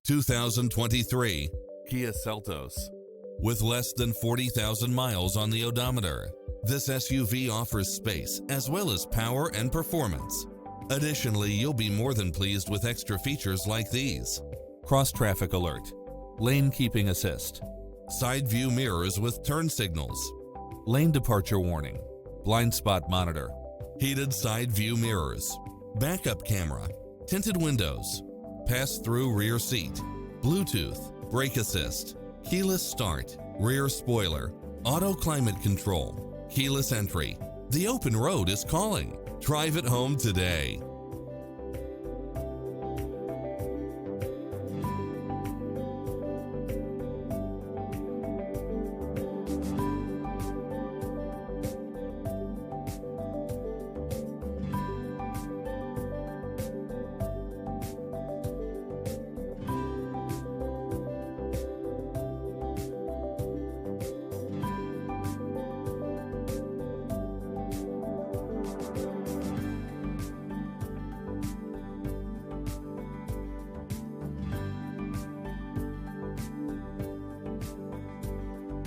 2023 Kia Seltos. With less than 40,000 miles on the odometer, this SUV offers space as well as power and performance. Additionally, you'll be more than pleased with extra features like these: cross-traffic alert, lane keeping assist, side view mirrors with turn signals, lane departure warning, blind spot monitor, heated side view mirrors, backup camera, tinted windows, pass-through rear seat, Bluetooth, brake assist, keyless start, rear spoiler, auto climate control, keyless entry. The open road is calling. Drive it home today.